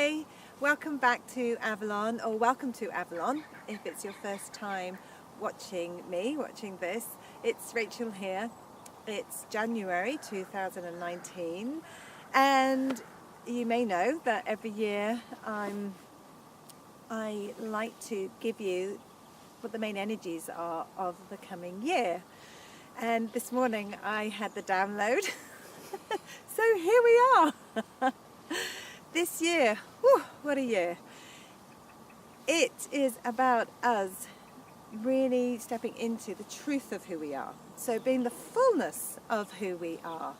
Hi, welcome back to Avalon, or welcome to Avalon if it's your first time watching this. It's Rachel here. It's January 2019, and you may know that every year I like to give you what the main energies are of the coming year. And this morning I had the download, so here we are. This year, whew, what a year. It is about us really stepping into the truth of who we are. So being the fullness of who we are.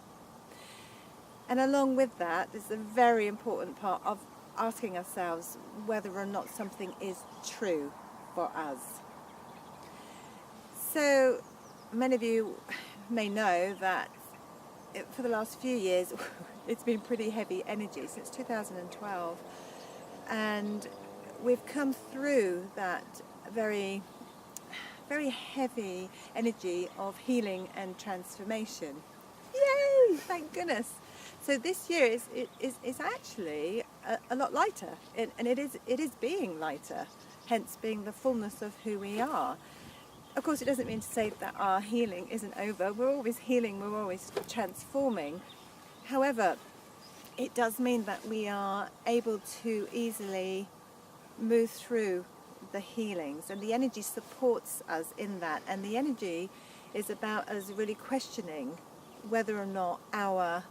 And along with that is a very important part of asking ourselves whether or not something is true for us. So many of you may know that for the last few years it's been pretty heavy energy since 2012, and we've come through that very heavy energy of healing and transformation. Yay! Thank goodness. So this year is actually a lot lighter, and it is being lighter, hence being the fullness of who we are. Of course, it doesn't mean to say that our healing isn't over. We're always healing, we're always transforming. However, it does mean that we are able to easily move through the healings, and the energy supports us in that. And the energy is about us really questioning whether or not our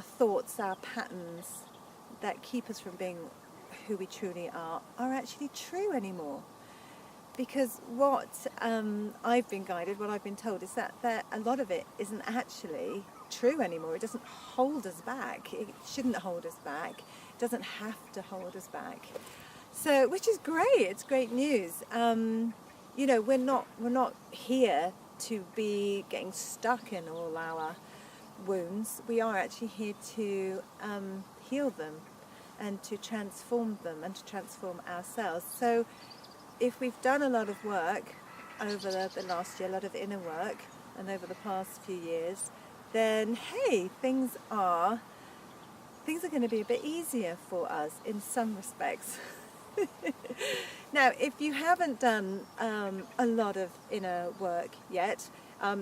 thoughts, our patterns that keep us from being who we truly are actually true anymore. Because what I've been guided, what I've been told, is that a lot of it isn't actually true anymore. It doesn't hold us back. It shouldn't hold us back. It doesn't have to hold us back. So, which is great. It's great news. You know, we're not here to be getting stuck in all our wounds. We are actually here to heal them and to transform them and to transform ourselves. So if we've done a lot of work over the last year, a lot of inner work, and over the past few years, then hey, things are going to be a bit easier for us in some respects. Now, if you haven't done a lot of inner work yet,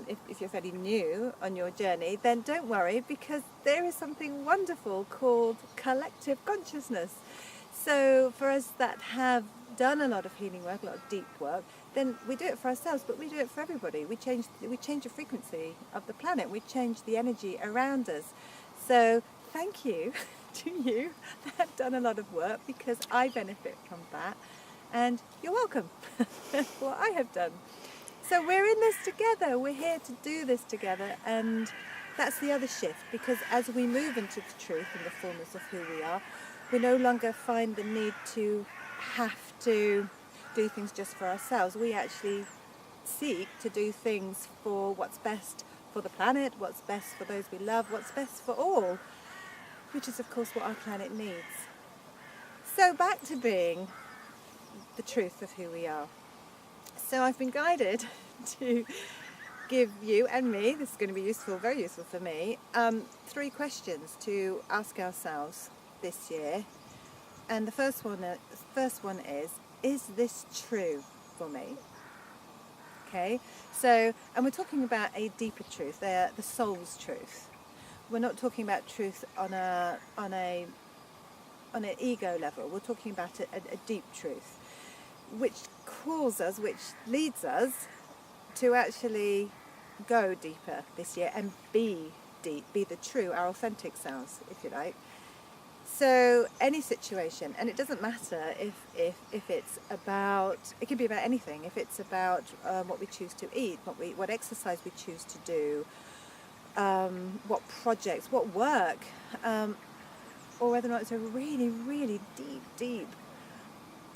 if you're fairly new on your journey, then don't worry, because there is something wonderful called collective consciousness. So for us that have done a lot of healing work, a lot of deep work, then we do it for ourselves, but we do it for everybody. We change the frequency of the planet. We change the energy around us. So thank you to you that have done a lot of work, because I benefit from that, and you're welcome for what I have done. So we're in this together. We're here to do this together, and that's the other shift, because as we move into the truth and the fullness of who we are, we no longer find the need to have to do things just for ourselves. We actually seek to do things for what's best for the planet, what's best for those we love, what's best for all, which is of course what our planet needs. So back to being the truth of who we are. So I've been guided to give you and me, this is going to be useful, very useful for me, 3 questions to ask ourselves this year. And the first one is this true for me? Okay, so, and we're talking about a deeper truth, the soul's truth. We're not talking about truth on an ego level. We're talking about a deep truth, which calls us, which leads us to actually go deeper this year and be deep, be the true, our authentic selves, if you like. So any situation, and it doesn't matter if it's about, it can be about anything. If it's about what we choose to eat, what exercise we choose to do, what projects, what work, or whether or not it's a really deep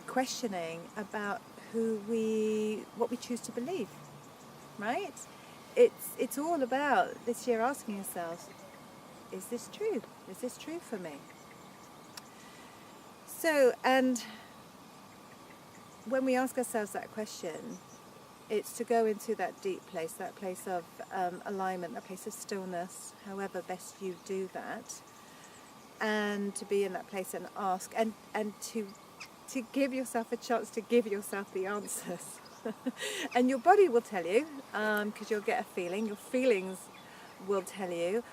questioning about what we choose to believe, right? It's all about this year asking yourselves, is this true? Is this true for me? So, and when we ask ourselves that question, it's to go into that deep place, that place of alignment, that place of stillness, however best you do that, and to be in that place and ask, and to give yourself a chance to give yourself the answers. And your body will tell you, because you'll get a feeling. Your feelings will tell you.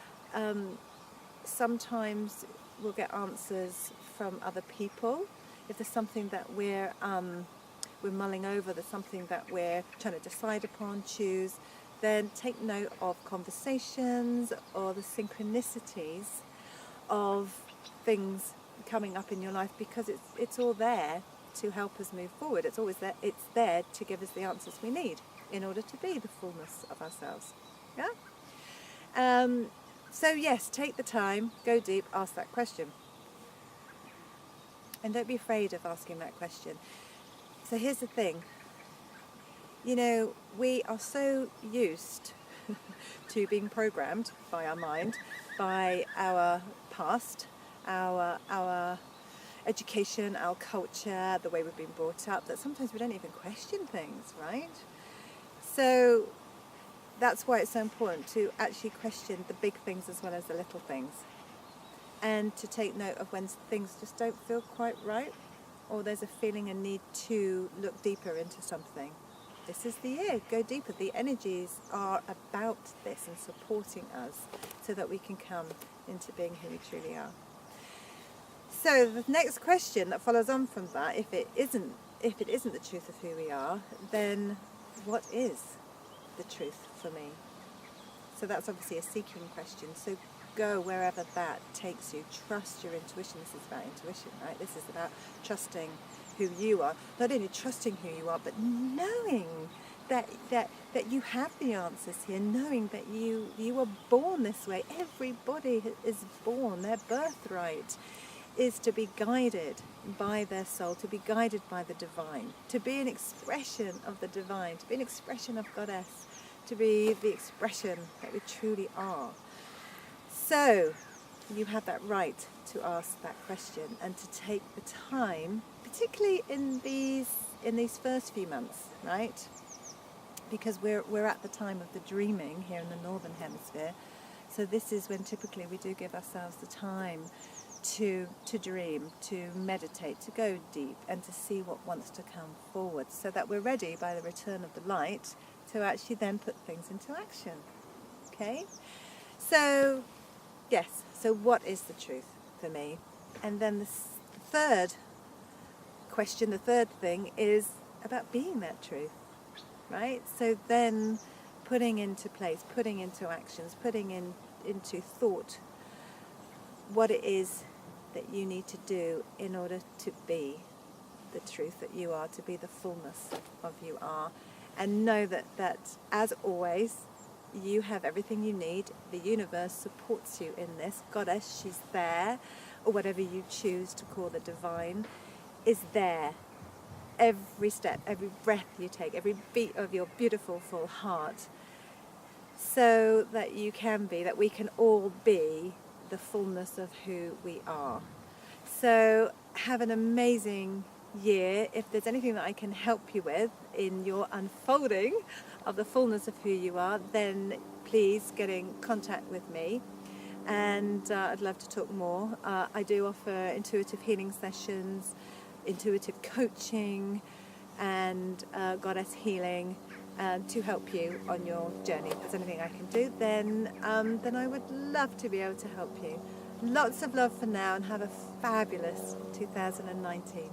Sometimes we'll get answers from other people. If there's something that we're mulling over, there's something that we're trying to decide upon, choose, then take note of conversations or the synchronicities of things coming up in your life, because it's all there to help us move forward. It's always there. It's there to give us the answers we need in order to be the fullness of ourselves. Yeah. So yes, take the time, go deep, ask that question, and don't be afraid of asking that question. So here's the thing. You know, we are so used to being programmed by our mind, by our past, our education, our culture, the way we've been brought up, that sometimes we don't even question things, right? So that's why it's so important to actually question the big things as well as the little things, and to take note of when things just don't feel quite right, or there's a feeling, a need to look deeper into something. This is the year. Go deeper. The energies are about this and supporting us so that we can come into being who we truly are. So the next question that follows on from that, if it isn't the truth of who we are, then what is the truth for me? So that's obviously a seeking question. So go wherever that takes you. Trust your intuition. This is about intuition, right? This is about trusting who you are. Not only trusting who you are, but knowing that you have the answers here, knowing that you were born this way. Everybody is born. Their birthright is to be guided by their soul, to be guided by the divine, to be an expression of the divine, to be an expression of Goddess, to be the expression that we truly are. So you have that right to ask that question and to take the time, particularly in these first few months, right? Because we're at the time of the dreaming here in the Northern Hemisphere. So this is when typically we do give ourselves the time to dream, to meditate, to go deep, and to see what wants to come forward, so that we're ready by the return of the light to actually then put things into action. Okay? So, yes, so what is the truth for me? And then the third question, the third thing is about being that truth, right? So then putting into place, putting into actions, putting into thought what it is that you need to do in order to be the truth that you are, to be the fullness of you are. And know that as always, you have everything you need. The universe supports you in this. Goddess, she's there, or whatever you choose to call the divine, is there. Every step, every breath you take, every beat of your beautiful full heart, so that you can be, that we can all be the fullness of who we are. So have an amazing year. If there's anything that I can help you with in your unfolding of the fullness of who you are, then please get in contact with me, and I'd love to talk more. I do offer intuitive healing sessions, intuitive coaching, and goddess healing, to help you on your journey. If there's anything I can do, then I would love to be able to help you. Lots of love for now, and have a fabulous 2019.